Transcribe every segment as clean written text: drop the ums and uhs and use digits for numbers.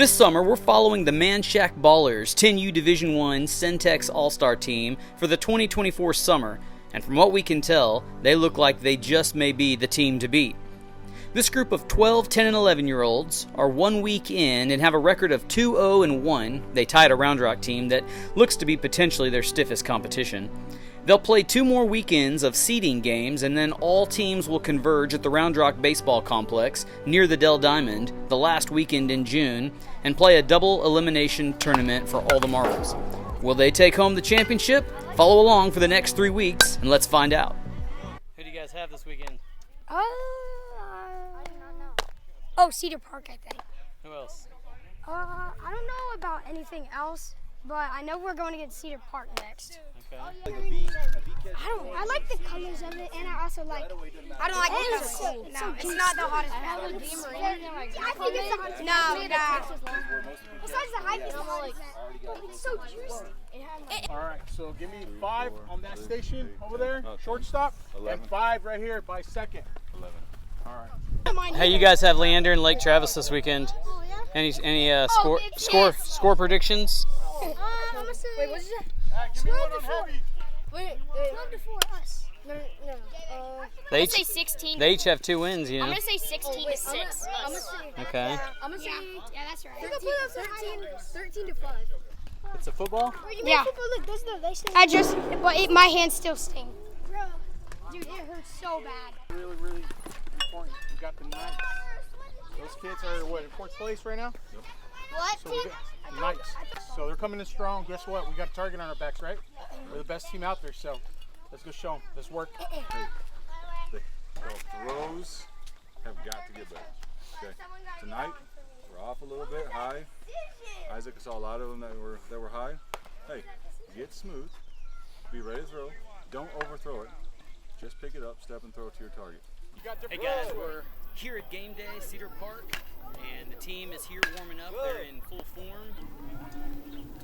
This summer, we're following the Manchaca Ballers 10U Division I Centex All Star team for the 2024 summer, and from what we can tell, they look like they just may be the team to beat. This group of 12, 10, and 11-year-olds are 1 week in and have a record of 2-0-1. They tied a Round Rock team that looks to be potentially their stiffest competition. They'll play 2 more weekends of seeding games, and then all teams will converge at the Round Rock Baseball Complex near the Dell Diamond the last weekend in June and play a double elimination tournament for all the marbles. Will they take home the championship? Follow along for the next 3 weeks, and let's find out. Who do you guys have this weekend? I do not know. Oh, Cedar Park, I think. Who else? I don't know about anything else, but I know we're going to get Cedar Park next. Okay. I like the colors of it, and I also like. I don't like it. It's cool. No, it's not the hottest battle. I think it's the hottest. No. Besides the hype, it's the hottest. It's so juicy. All right, so give me 5 on that station over there, shortstop, 11. And 5 right here by second. 11. All right. Hey, you guys have Leander and Lake Travis this weekend. Any score predictions? I'm gonna say. Wait, what's that? Give me one on heavy. Wait. 12-4 us. No. They say 16. They each have 2 wins, you know. I'm gonna say 16 to 6. I'm gonna say. Okay. I'm gonna say. Yeah, that's right. 13 to 5. It's a football? Yeah. But my hands still sting. Bro, dude, it hurts so bad. Really, really important. We got the Knights. Those kids are what, in 4th place right now? Yep. What so team? Knights. So they're coming in strong. Guess what? We got a target on our backs, right? We're the best team out there, so let's go show them. Let's work. The throws have got to get better. Okay. Tonight, we're off a little bit high. Isaac saw a lot of them that were high. Hey, get smooth. Be ready to throw. Don't overthrow it. Just pick it up, step and throw it to your target. Hey guys, we're here at game day, Cedar Park, and the team is here warming up. They're in full form.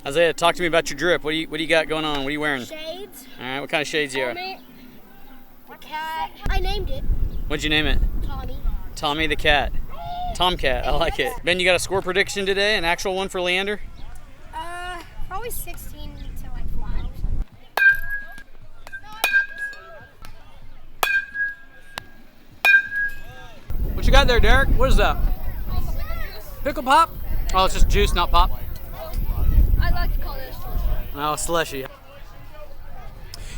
Isaiah, talk to me about your drip. What do you got going on? What are you wearing? Shades. All right, what kind of shades you are? A cat. I named it. What'd you name it? Tommy. Tommy the cat. Tomcat, I like it. Ben, you got a score prediction today? An actual one for Leander? Probably 16 to like 5. What you got there, Derek? What is that? Pickle pop? Oh, it's just juice, not pop. I like to call this. Oh, slushy.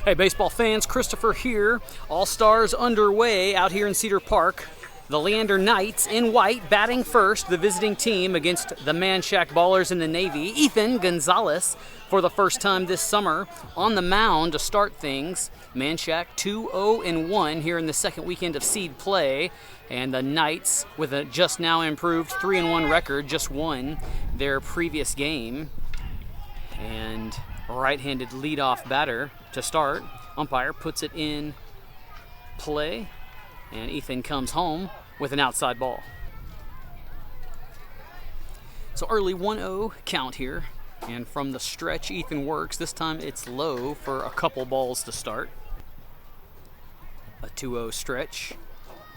Hey, baseball fans, Christopher here. All Stars underway out here in Cedar Park. The Leander Knights in white batting first, the visiting team against the Manchaca Ballers in the Navy. Ethan Gonzalez for the first time this summer on the mound to start things. Manchaca 2-0-1 here in the second weekend of seed play. And the Knights, with a just now improved 3-1 record, just won their previous game. And right-handed leadoff batter to start. Umpire puts it in play. And Ethan comes home with an outside ball. So early 1-0 count here. And from the stretch, Ethan works. This time it's low for a couple balls to start. A 2-0 stretch.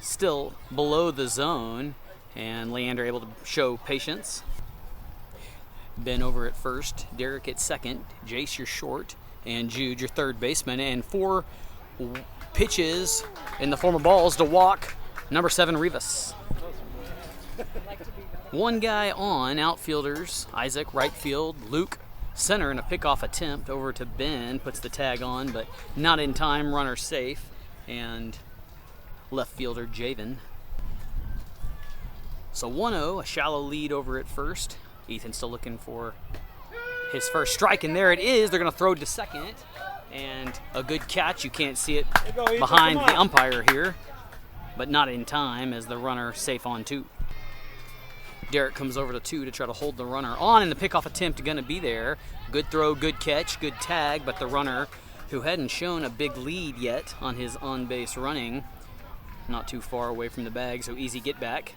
Still below the zone. And Leander able to show patience. Ben over at first. Derek at second. Jace, your short. And Jude, your third baseman. And 4 pitches in the form of balls to walk number 7 Rivas. One guy on, outfielders, Isaac right field, Luke center, and a pickoff attempt over to Ben, puts the tag on, but not in time, runner safe, and left fielder Javen. So 1-0, a shallow lead over at first. Ethan still looking for his first strike, and there it is. They're going to throw to second. And a good catch. You can't see it behind the umpire here, but not in time as the runner safe on 2. Derek comes over to 2 to try to hold the runner on, and the pickoff attempt going to be there. Good throw, good catch, good tag, but the runner, who hadn't shown a big lead yet on his on-base running, not too far away from the bag, so easy get back.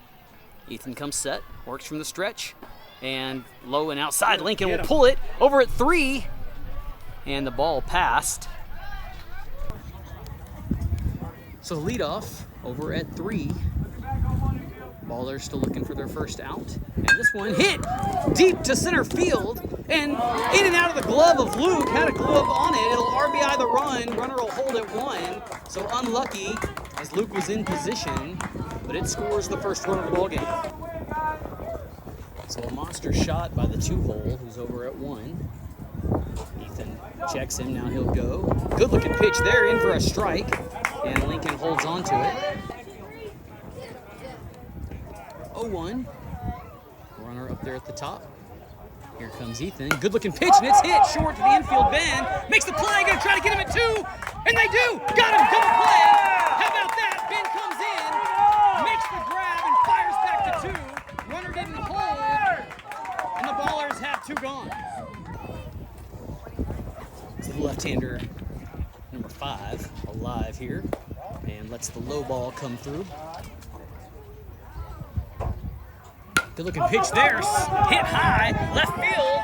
Ethan comes set, works from the stretch, and low and outside. Lincoln will pull it over at 3. And the ball passed. So leadoff over at 3. Ballers still looking for their first out. And this one hit deep to center field. And in and out of the glove of Luke. Had a glove on it. It'll RBI the run. Runner will hold it 1. So unlucky as Luke was in position. But it scores the first run of the ballgame. So a monster shot by the 2-hole who's over at 1. Ethan checks him. Now he'll go. Good looking pitch there. In for a strike. And Lincoln holds on to it. 0-1. Runner up there at the top. Here comes Ethan. Good looking pitch, and it's hit short to the infield. Ben makes the play. Gonna try to get him at 2. And they do. Got him. Double play. How about that? Ben comes in, makes the grab, and fires back to 2. Runner didn't hold. And the Ballers have 2 gone. So the left-hander, number 5, alive here. And lets the low ball come through. Good looking pitch there, hit high, left field.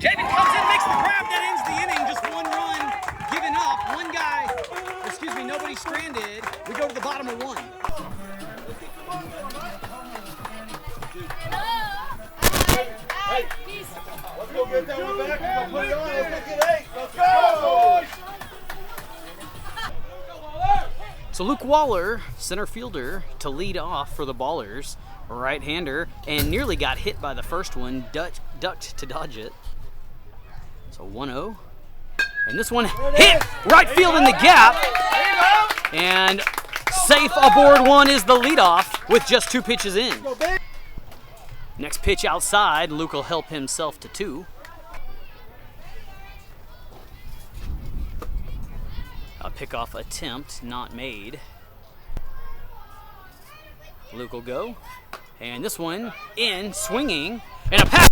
Javen comes in, makes the grab, that ends the inning. Just 1 run given up. Nobody stranded. We go to the bottom of 1. Hey, let's go get that one back. Let's put it on. Let's go get 8. Let's go! So Luke Waller, center fielder, to lead off for the Ballers. Right-hander, and nearly got hit by the first one, ducked to dodge it. So 1-0. And this one hit right field in the gap. And safe aboard 1 is the leadoff with just 2 pitches in. Next pitch outside, Luke will help himself to 2. A pickoff attempt not made. Luke will go. And this one in, swinging, and a pass.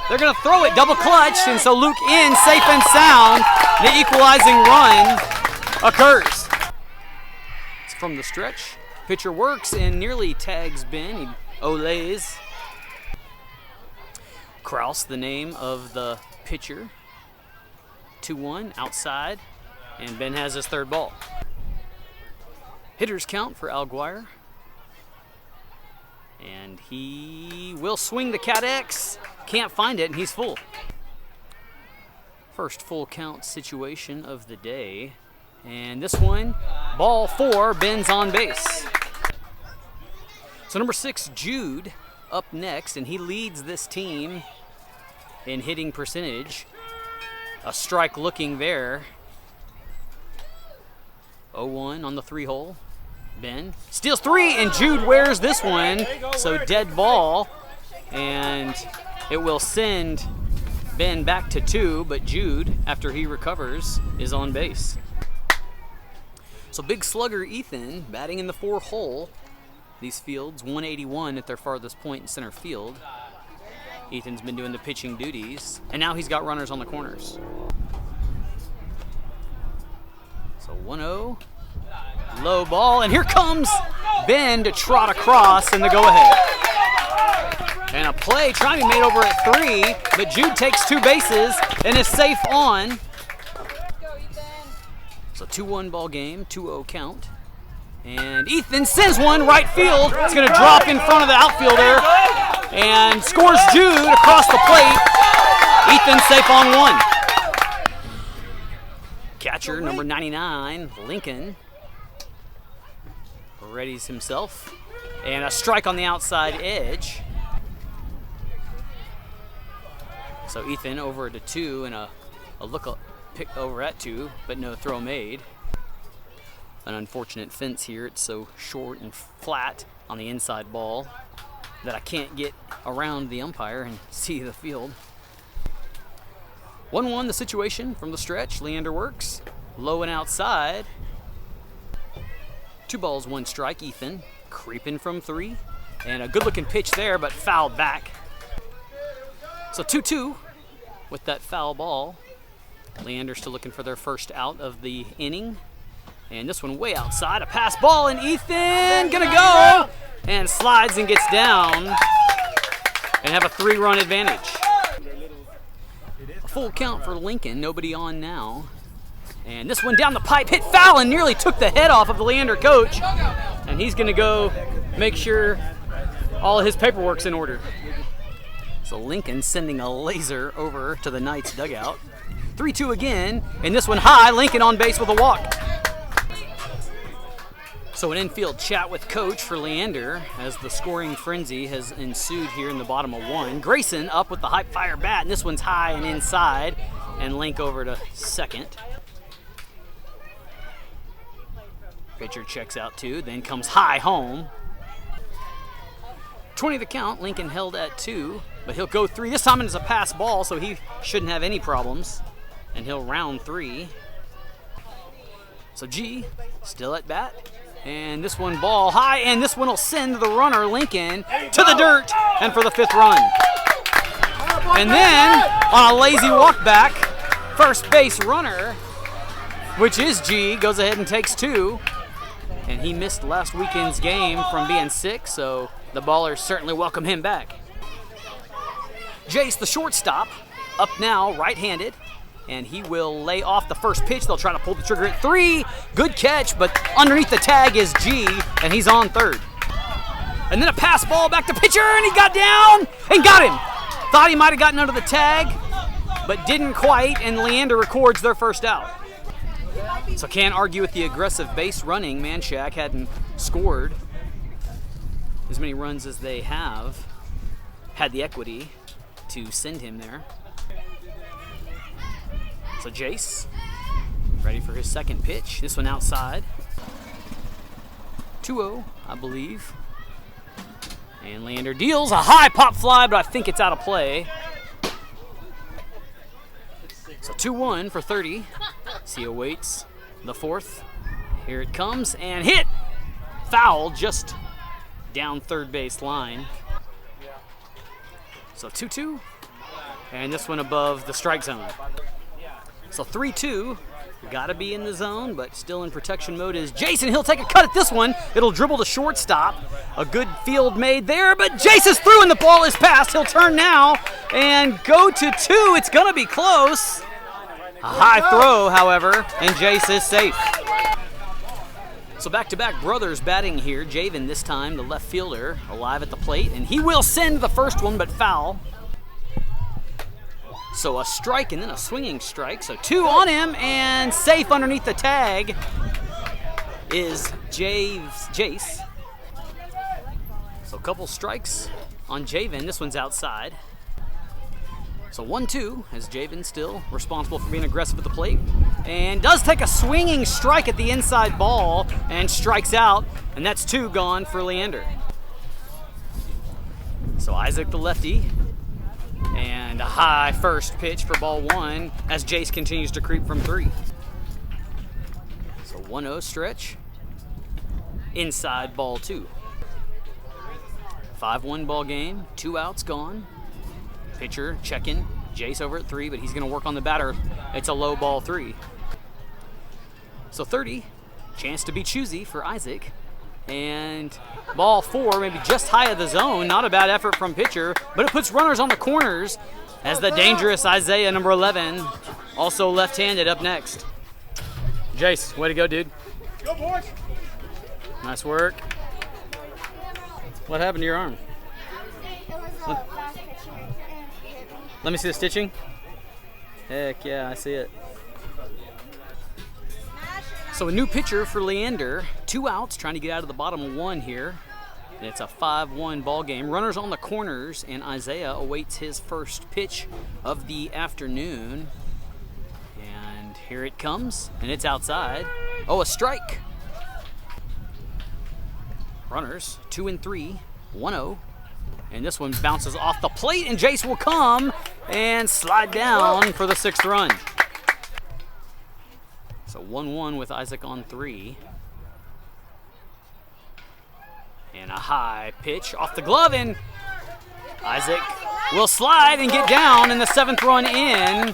They're going to throw it double clutched, and so Luke in, safe and sound. The equalizing run occurs. It's from the stretch. Pitcher works and nearly tags Ben. He olays. Kraus, the name of the pitcher. 2-1 outside, and Ben has his 3rd ball. Hitters count for Alguire. And he will swing the Cat X. Can't find it, and he's full. First full count situation of the day. And this one, ball 4, Ben's on base. So number 6, Jude, up next, and he leads this team in hitting percentage. A strike looking there. 0-1 on the 3-hole. Ben steals 3, and Jude wears this one. So dead ball, and it will send Ben back to 2, but Jude, after he recovers, is on base. So big slugger Ethan batting in the 4-hole. These fields, 181 at their farthest point in center field. Ethan's been doing the pitching duties, and now he's got runners on the corners. So 1-0. Low ball, and here comes Ben to trot across in the go-ahead. And a play trying to be made over at 3, but Jude takes 2 bases and is safe on. So 2-1 ball game, 2-0 count. And Ethan sends one right field. It's going to drop in front of the outfielder and scores Jude across the plate. Ethan safe on 1. Catcher number 99, Lincoln, readies himself, and a strike on the outside edge. So Ethan over to 2 and a look pick over at 2, but no throw made. An unfortunate fence here. It's so short and flat on the inside ball that I can't get around the umpire and see the field. 1-1 the situation from the stretch. Leander works low and outside. 2 balls, 1 strike. Ethan creeping from 3, and a good looking pitch there, but fouled back. So 2-2 with that foul ball. Leander still looking for their first out of the inning, and this one way outside, a pass ball, and Ethan gonna go and slides and gets down and have a 3-run advantage. A full count for Lincoln, nobody on now. And this one down the pipe, hit foul and nearly took the head off of the Leander coach. And he's going to go make sure all of his paperwork's in order. So Lincoln sending a laser over to the Knights dugout. 3-2 again, and this one high. Lincoln on base with a walk. So an infield chat with coach for Leander as the scoring frenzy has ensued here in the bottom of 1. Grayson up with the high fire bat, and this one's high and inside, and Link over to second. Pitcher checks out 2, then comes high home. 20 the count. Lincoln held at 2, but he'll go 3. This time it's a pass ball, so he shouldn't have any problems, and he'll round 3. So G still at bat. And this one ball high, and this one will send the runner, Lincoln, to the dirt, and for the 5th run. And then, on a lazy walk back, first base runner, which is G, goes ahead and takes 2. And he missed last weekend's game from being sick, so the Ballers certainly welcome him back. Jace, the shortstop, up now, right-handed. And he will lay off the first pitch. They'll try to pull the trigger at 3. Good catch, but underneath the tag is G, and he's on third. And then a pass ball back to pitcher, and he got down and got him. Thought he might have gotten under the tag, but didn't quite, and Leander records their first out. So can't argue with the aggressive base running. Manchaca hadn't scored as many runs as they have. Had the equity to send him there. So Jace, ready for his second pitch. This one outside. 2-0, I believe. And Leander deals a high pop fly, but I think it's out of play. So 2-1 for 30. He awaits the 4th. Here it comes, and hit! Foul just down third base line. So 2-2. And this one above the strike zone. So 3-2, got to be in the zone, but still in protection mode is Jason. He'll take a cut at this one. It'll dribble to shortstop. A good field made there, but Jace is through and the ball is passed. He'll turn now and go to 2. It's going to be close. A high throw, however, and Jace is safe. So back-to-back brothers batting here. Javen this time, the left fielder, alive at the plate, and he will send the first one, but foul. So a strike and then a swinging strike. So 2 on him, and safe underneath the tag is Jace. So a couple strikes on Javen. This one's outside. So 1-2 as Javen still responsible for being aggressive at the plate. And does take a swinging strike at the inside ball and strikes out. And that's 2 gone for Leander. So Isaac the lefty. And a high first pitch for ball 1 as Jace continues to creep from 3. So 1-0 stretch. Inside ball 2. 5-1 ball game. 2 outs gone. Pitcher checking. Jace over at 3, but he's going to work on the batter. It's a low ball 3. So 30. Chance to be choosy for Isaac. And ball 4, maybe just high of the zone. Not a bad effort from pitcher, but it puts runners on the corners as the dangerous Isaiah, number 11, also left-handed, up next. Jace, way to go, dude. Go, boys. Nice work. What happened to your arm? Let me see the stitching. Heck yeah, I see it. So a new pitcher for Leander. 2 outs, trying to get out of the bottom 1 here. And it's a 5-1 ball game. Runners on the corners, and Isaiah awaits his first pitch of the afternoon. And here it comes, and it's outside. Oh, a strike. Runners, 2 and 3, 1-0. And this one bounces off the plate, and Jace will come and slide down for the 6th run. So 1-1 with Isaac on 3. And a high pitch off the glove, and Isaac will slide and get down, and the 7th run in.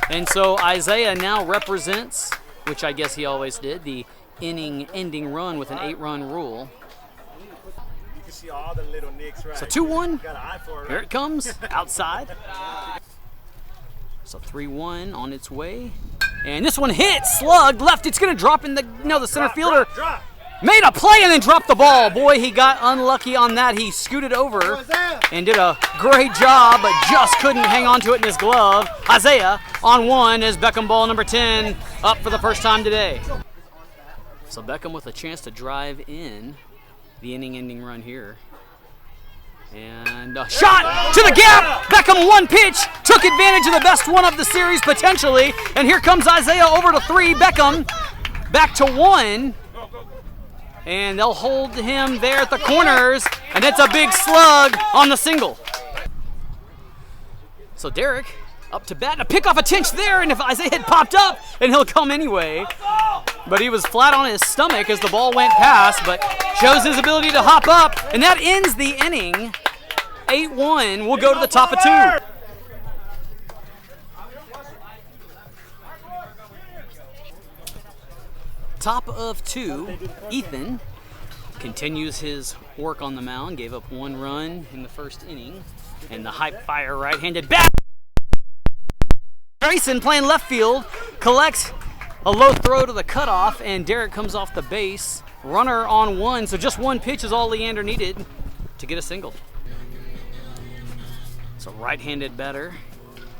And so Isaiah now represents, which I guess he always did, the inning-ending run with an 8-run rule. You can see all the little nicks, right? So 2-1, Got an eye for it, here right? it comes, outside. So 3-1 on its way. And this one hits, slugged, left. It's going to drop in the center fielder. Drop. Made a play and then dropped the ball. Boy, he got unlucky on that. He scooted over and did a great job, but just couldn't hang on to it in his glove. Isaiah on one as Beckham ball number 10 up for the first time today. So Beckham with a chance to drive in the inning-ending run here. And a shot to the gap. Beckham one pitch, took advantage of the best one of the series potentially. And here comes Isaiah over to 3. Beckham back to 1. And they'll hold him there at the corners. And it's a big slug on the single. So Derek up to bat and a pickoff attempt there. And if Isaiah had popped up, and he'll come anyway. But he was flat on his stomach as the ball went past, but shows his ability to hop up, and that ends the inning. 8-1, we'll go to the top of 2. Top of 2, Ethan continues his work on the mound, gave up 1 run in the first inning, and the high fire right-handed bat. Grayson playing left field, collects a low throw to the cutoff, and Derek comes off the base. Runner on 1, so just 1 pitch is all Leander needed to get a single. So right-handed batter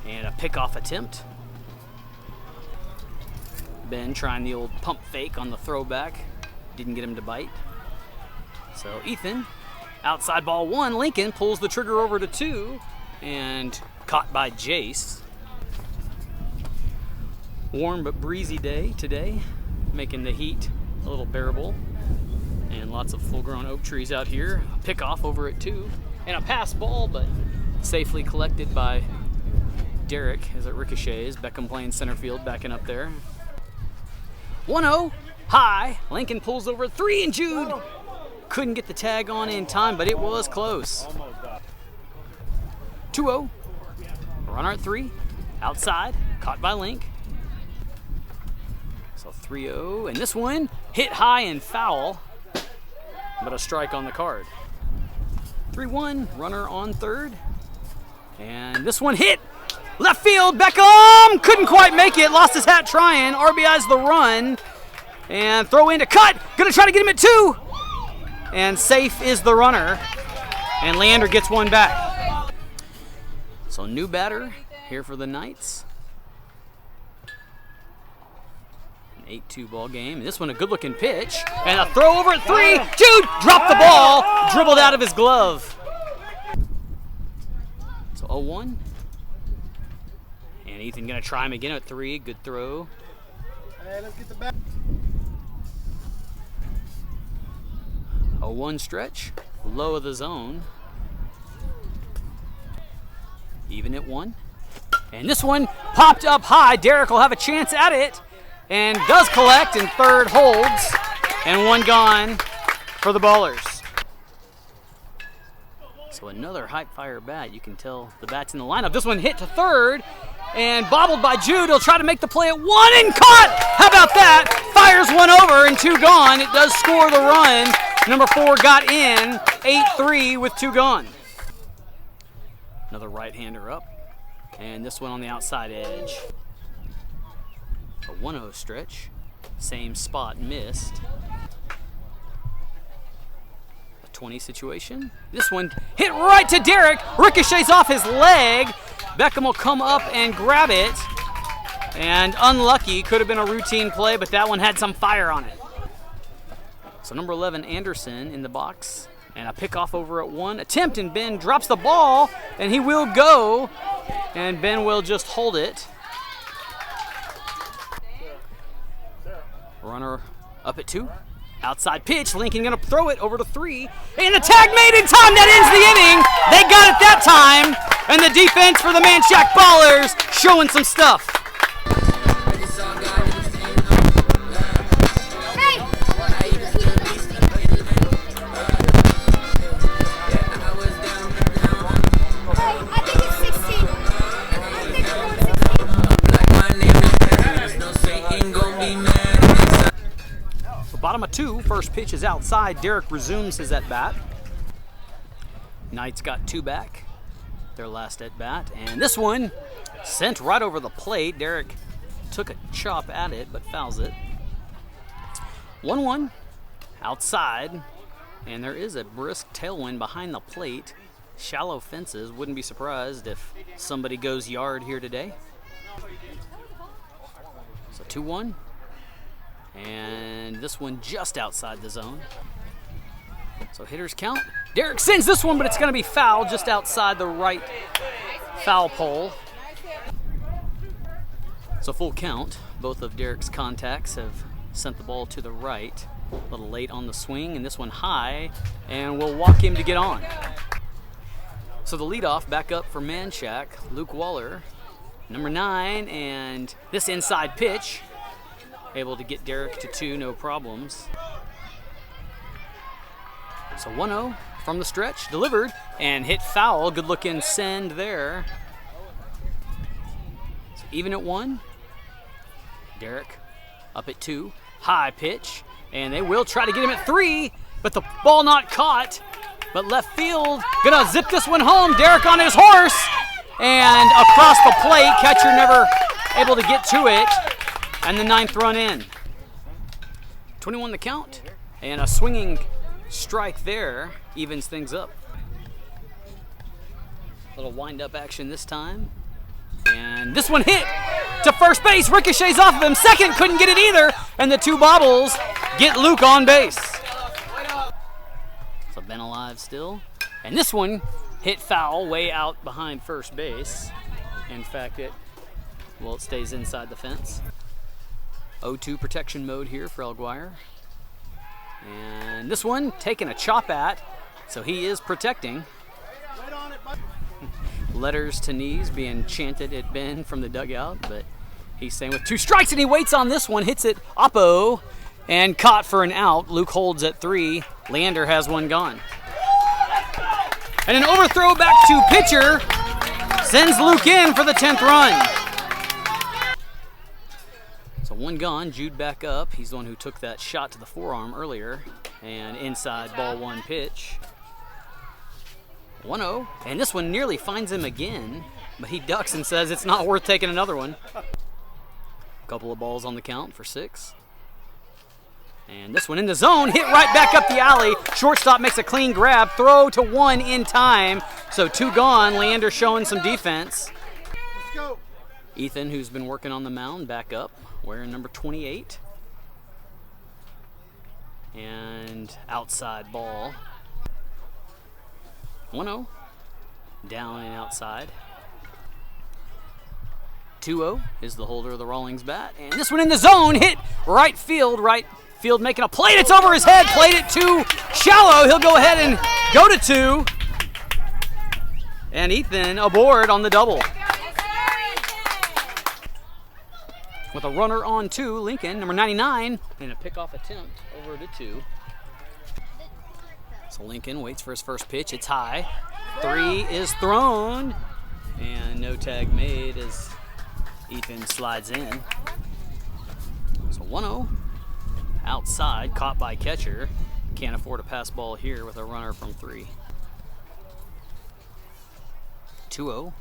and a pickoff attempt. Ben trying the old pump fake on the throwback. Didn't get him to bite. So Ethan, outside ball 1, Lincoln pulls the trigger over to 2 and caught by Jace. Warm but breezy day today, making the heat a little bearable. And lots of full-grown oak trees out here. A pickoff over at 2. And a pass ball, but safely collected by Derek as it ricochets. Beckham playing center field, backing up there. 1-0, high. Lincoln pulls over 3, and Jude couldn't get the tag on in time, but it was close. 2-0, runner at 3, outside, caught by Link. So 3-0, and this one hit high and foul, but a strike on the card. 3-1, runner on 3rd, and this one hit left field. Beckham couldn't quite make it, lost his hat trying. RBI's the run, and throw in to cut. Gonna try to get him at 2, and safe is the runner, and Leander gets 1 back. So new batter here for the Knights. 8-2 ball game. This one a good looking pitch and a throw over at 3. Jude dropped the ball, dribbled out of his glove. So 0-1. And Ethan gonna try him again at 3. Good throw. Hey, let's get the back. 0-1 stretch, low of the zone. Even at 1. And this one popped up high. Derek will have a chance at it. And does collect, and 3rd holds, and 1 gone for the Ballers. So another hype fire bat. You can tell the bat's in the lineup. This one hit to 3rd, and bobbled by Jude. He'll try to make the play at 1 and caught. How about that? Fires 1 over and 2 gone. It does score the run. Number 4 got in, 8-3 with 2 gone. Another right-hander up, and this one on the outside edge. A 1-0 stretch, same spot missed. A 20 situation. This one hit right to Derek, ricochets off his leg. Beckham will come up and grab it. And unlucky, could have been a routine play, but that one had some fire on it. So number 11, Anderson in the box. And a pickoff over at 1. Attempt, and Ben drops the ball, and he will go. And Ben will just hold it. Runner up at 2. Outside pitch. Lincoln going to throw it over to 3. And the tag made in time. That ends the inning. They got it that time. And the defense for the Manchaca Ballers showing some stuff. Bottom of 2, first pitch is outside. Derek resumes his at-bat. Knights got 2 back, their last at-bat. And this one sent right over the plate. Derek took a chop at it, but fouls it. 1-1. outside, and there is a brisk tailwind behind the plate. Shallow fences, wouldn't be surprised if somebody goes yard here today. So 2-1, and this one just outside the zone. So hitters count. Derek sends this one, but it's going to be foul just outside the right foul pole. So full count. Both of Derek's contacts have sent the ball to the right. A little late on the swing, and this one high, and we'll walk him to get on. So the leadoff back up for Manchaca, Luke Waller, number 9, and this inside pitch, able to get Derek to 2, no problems. So 1-0 from the stretch, delivered, and hit foul. Good looking send there. So even at 1. Derek up at 2, high pitch, and they will try to get him at 3, but the ball not caught. But left field, gonna zip this one home. Derek on his horse, and across the plate. Catcher never able to get to it, and the 9th run in. 21 the count, and a swinging strike there evens things up. Little wind-up action this time, and this one hit to first base. Ricochets off of him. Second couldn't get it either, and the 2 bobbles get Luke on base. Been alive still, and this one hit foul way out behind first base. In fact, it stays inside the fence. 0-2 protection mode here for Alguire, and this one taking a chop at, so he is protecting. Letters to knees being chanted at Ben from the dugout, but he's staying with 2 strikes, and he waits on this one, hits it oppo, and caught for an out. Luke holds at 3. Leander has one gone. And an overthrow back to pitcher sends Luke in for the 10th run. So 1 gone, Jude back up. He's the one who took that shot to the forearm earlier. And inside ball 1 pitch. 1-0, and this one nearly finds him again, but he ducks and says it's not worth taking another one. Couple of balls on the count for 6. And this one in the zone, hit right back up the alley. Shortstop makes a clean grab, throw to 1 in time. So 2 gone, Leander showing some defense. Let's go. Ethan, who's been working on the mound, back up, wearing number 28. And outside ball. 1-0, down and outside. 2-0 is the holder of the Rawlings bat. And this one in the zone, hit right field making a play. It's over his head, played it too shallow. He'll go ahead and go to 2. And Ethan aboard on the double. With a runner on 2, Lincoln, number 99, and a pickoff attempt over to 2. So Lincoln waits for his first pitch. It's high. 3 is thrown. And no tag made as Ethan slides in. So 1-0. Outside, caught by catcher. Can't afford a pass ball here with a runner from 3. 2-0.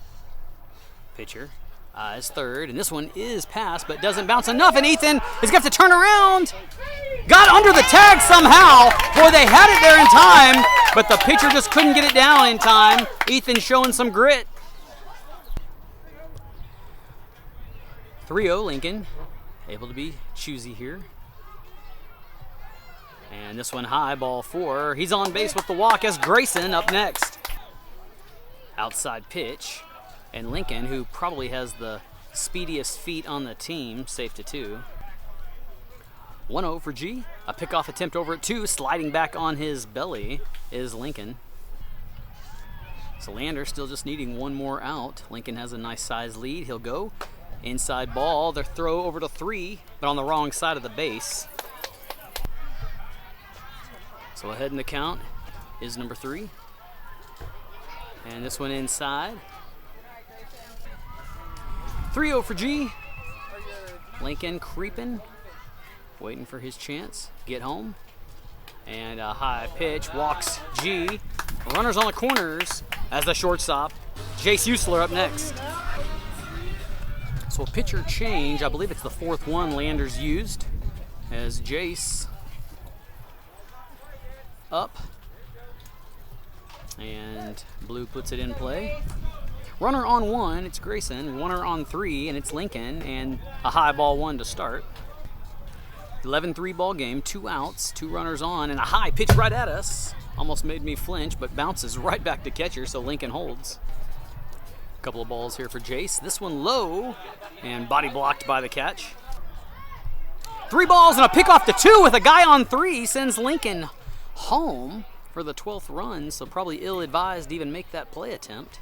Pitcher eyes third, and this one is passed, but doesn't bounce enough, and Ethan is going to have to turn around. Got under the tag somehow. Boy, they had it there in time, but the pitcher just couldn't get it down in time. Ethan showing some grit. 3-0 Lincoln, able to be choosy here. And this one high, ball 4. He's on base with the walk as Grayson up next. Outside pitch. And Lincoln, who probably has the speediest feet on the team, safe to 2. 1-0 for G. A pickoff attempt over at 2. Sliding back on his belly is Lincoln. So Leander still just needing 1 more out. Lincoln has a nice size lead. He'll go. Inside ball. Their throw over to 3, but on the wrong side of the base. So ahead in the count is number 3. And this one inside. 3-0 for G. Lincoln creeping, waiting for his chance. Get home. And a high pitch, walks G. Runners on the corners as the shortstop. Jace Usler up next. So a pitcher change, I believe it's the 4th one Leander's used, as Jace up. And blue puts it in play. Runner on 1, it's Grayson. Runner on 3, and it's Lincoln. And a high ball 1 to start. 11-3 ball game, 2 outs, 2 runners on, and a high pitch right at us. Almost made me flinch, but bounces right back to catcher, so Lincoln holds. A couple of balls here for Jace. This one low, and body blocked by the catch. 3 balls and a pick off to 2 with a guy on 3 sends Lincoln home for the 12th run, so probably ill-advised to even make that play attempt.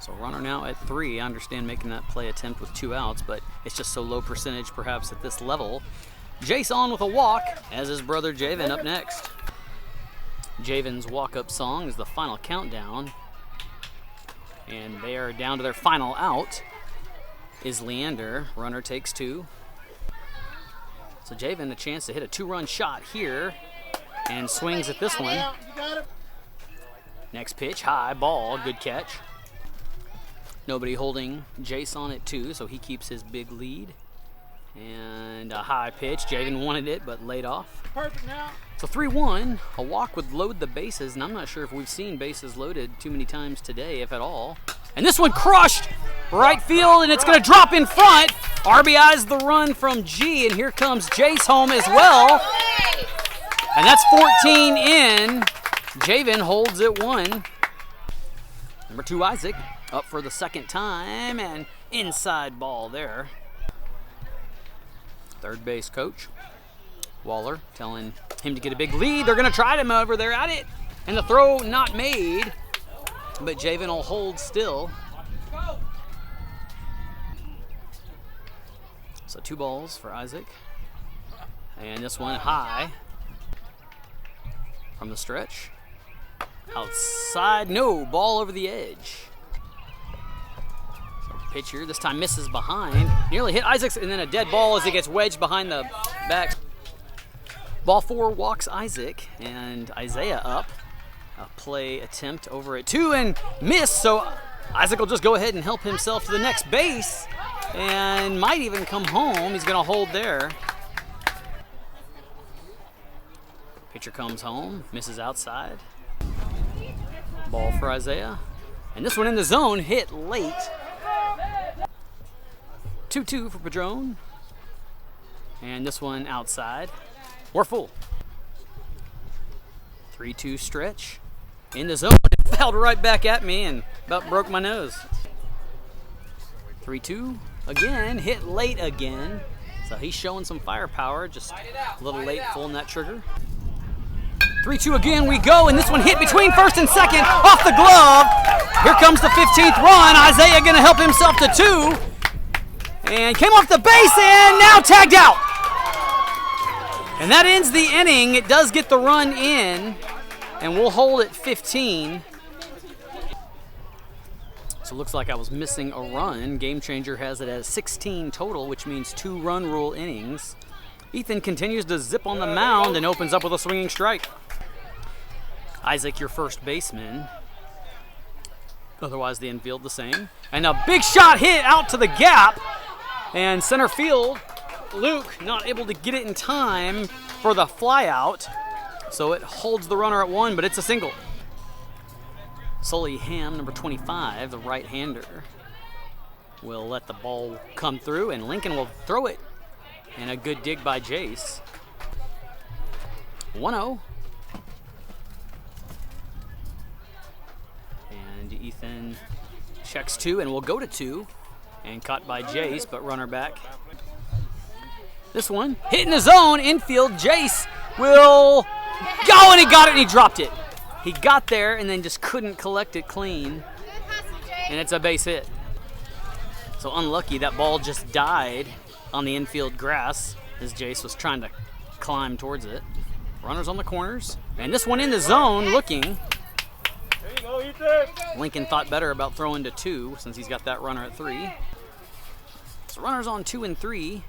So runner now at 3. I understand making that play attempt with 2 outs, but it's just so low percentage perhaps at this level. Jace on with a walk, as his brother Javen up next. Javen's walk-up song is the final countdown. And they are down to their final out is Leander. Runner takes 2. So Javen a chance to hit a 2-run shot here and swings at this one. Next pitch, high ball, good catch. Nobody holding Jace on at 2, so he keeps his big lead. And a high pitch. Jaden wanted it, but laid off. Perfect now. So 3-1. A walk would load the bases, and I'm not sure if we've seen bases loaded too many times today, if at all. And this one crushed right field, and it's going to drop in front. RBI's the run from G, and here comes Jace home as well. And that's 14 in. Javen holds it 1. Number 2, Isaac. Up for the second time, and inside ball there. Third base coach, Waller, telling him to get a big lead. They're going to try him over there at it. And the throw not made, but Javen will hold still. So 2 balls for Isaac. And this one high from the stretch. Outside, no, ball over the edge. Pitcher this time misses behind, nearly hit Isaacs, and then a dead ball as it gets wedged behind the back. Ball 4 walks Isaac, and Isaiah up. A play attempt over at 2 and miss, so Isaac will just go ahead and help himself to the next base and might even come home. He's going to hold there. Pitcher comes home, misses outside. Ball for Isaiah, and this one in the zone, hit late. 2-2 for Padron. And this one outside. We're full. 3-2 stretch. In the zone. It fouled right back at me and about broke my nose. 3-2 again. Hit late again. So he's showing some firepower. Just a little late pulling that trigger. 3-2 again we go, and this one hit between first and second off the glove. Here comes the 15th run. Isaiah going to help himself to 2. And came off the base and now tagged out. And that ends the inning. It does get the run in, and we'll hold at 15. So it looks like I was missing a run. Game Changer has it as 16 total, which means 2-run rule innings. Ethan continues to zip on the mound and opens up with a swinging strike. Isaac, your first baseman. Otherwise the infield the same. And a big shot hit out to the gap. And center field, Luke not able to get it in time for the fly out. So it holds the runner at 1, but it's a single. Sully Ham, number 25, the right-hander, will let the ball come through, and Lincoln will throw it. And a good dig by Jace. 1-0. And Ethan checks 2 and will go to 2. And caught by Jace, but runner back. This one, hit in the zone, infield. Jace will go, and he got it, and he dropped it. He got there and then just couldn't collect it clean. And it's a base hit. So unlucky, that ball just died on the infield grass as Jace was trying to climb towards it. Runners on the corners. And this one in the zone looking. Lincoln thought better about throwing to 2 since he's got that runner at 3. So runners on 2 and 3.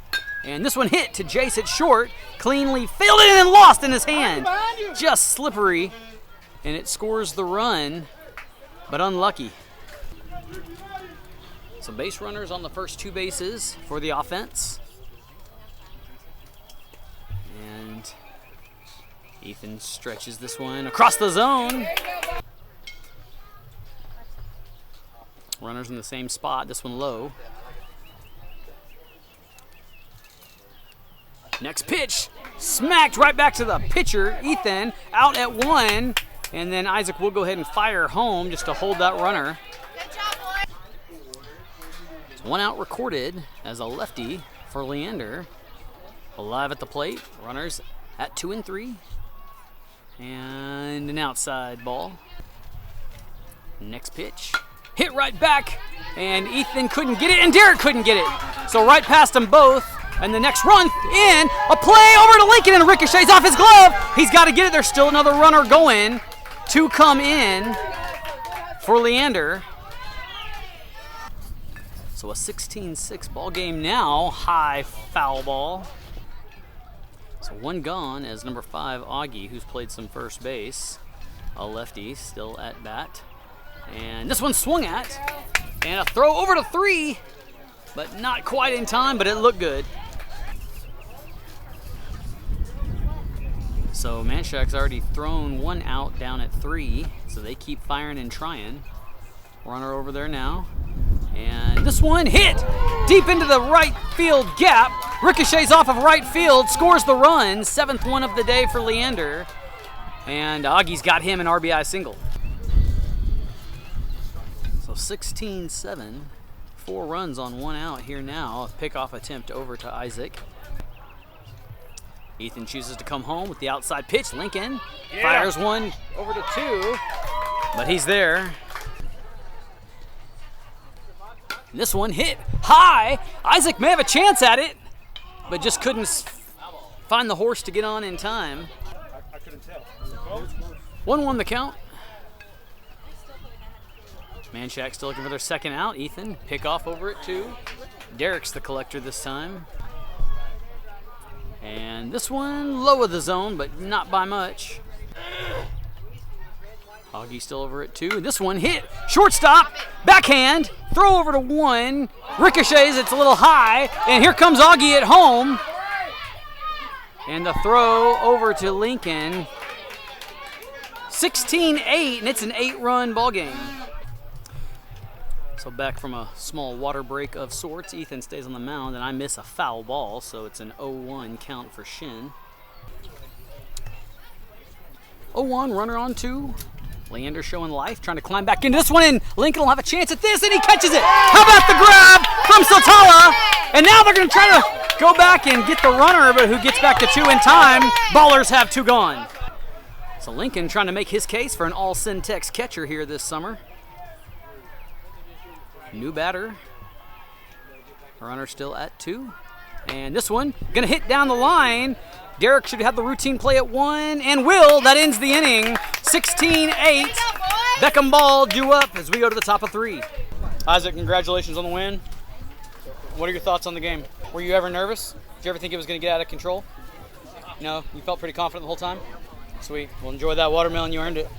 And this one hit to Jace at short. Cleanly fielded and lost in his hand. Just slippery. And it scores the run, but unlucky. So base runners on the first 2 bases for the offense. And Ethan stretches this one across the zone. Runners in the same spot, this one low. Next pitch, smacked right back to the pitcher. Ethan out at 1, and then Isaac will go ahead and fire home just to hold that runner. It's 1 out recorded as a lefty for Leander. Alive at the plate, runners at 2 and 3. And an outside ball. Next pitch, hit right back, and Ethan couldn't get it, and Derek couldn't get it. So right past them both, and the next run in, a play over to Lincoln, and ricochets off his glove. He's got to get it. There's still another runner going to come in for Leander. So a 16-6 ball game now, high foul ball. So 1 gone as number 5, Augie, who's played some first base. A lefty still at bat. And this one swung at, and a throw over to 3, but not quite in time, but it looked good. So Manchac's already thrown 1 out down at 3, so they keep firing and trying. Runner over there now. And this one hit deep into the right field gap. Ricochets off of right field, scores the run. 7th one of the day for Leander. And Augie's got him an RBI single. So 16-7, 4 runs on 1 out here now. A pickoff attempt over to Isaac. Ethan chooses to come home with the outside pitch. Lincoln fires one over to 2, but he's there. And this one hit high. Isaac may have a chance at it, but just couldn't find the horse to get on in time. I couldn't tell. 1-1 the count. Manchac still looking for their 2nd out. Ethan, pick off over at 2. Derek's the collector this time. And this one low of the zone, but not by much. Augie still over at 2. This one hit shortstop, backhand, throw over to 1. Ricochets, it's a little high, and here comes Augie at home. And the throw over to Lincoln. 16-8, and it's an 8-run ball game. So back from a small water break of sorts, Ethan stays on the mound, and I miss a foul ball, so it's an 0-1 count for Shin. 0-1, runner on 2. Leander showing life, trying to climb back into this one, and Lincoln will have a chance at this, and he catches it. How about the grab from Sotala? And now they're going to try to go back and get the runner, but who gets back to 2 in time. Ballers have 2 gone. So Lincoln trying to make his case for an all Centex catcher here this summer. New batter. Runner still at 2. And this one going to hit down the line. Derek should have the routine play at 1, and will. That ends the inning. 16-8. Beckham ball due up as we go to the top of 3. Isaac, congratulations on the win. What are your thoughts on the game? Were you ever nervous? Did you ever think it was going to get out of control? No? You felt pretty confident the whole time? Sweet. Well, enjoy that watermelon. You earned it.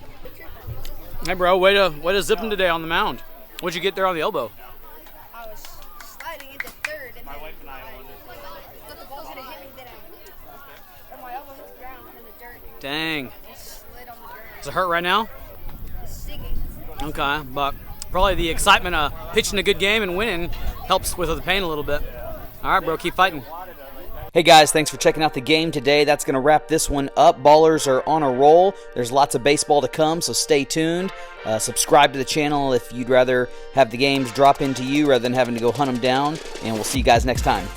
Hey, bro, way to zip him today on the mound. What'd you get there on the elbow? I was sliding into 3rd, and My wife and I wondered. but the ball's gonna hit me, and my elbow hit the ground in the dirt. Dang. It slid on the dirt. Does it hurt right now? It's stinging. Okay, but probably the excitement of pitching a good game and winning helps with the pain a little bit. All right, bro, keep fighting. Hey guys, thanks for checking out the game today. That's going to wrap this one up. Ballers are on a roll. There's lots of baseball to come, so stay tuned. Subscribe to the channel if you'd rather have the games drop into you rather than having to go hunt them down. And we'll see you guys next time.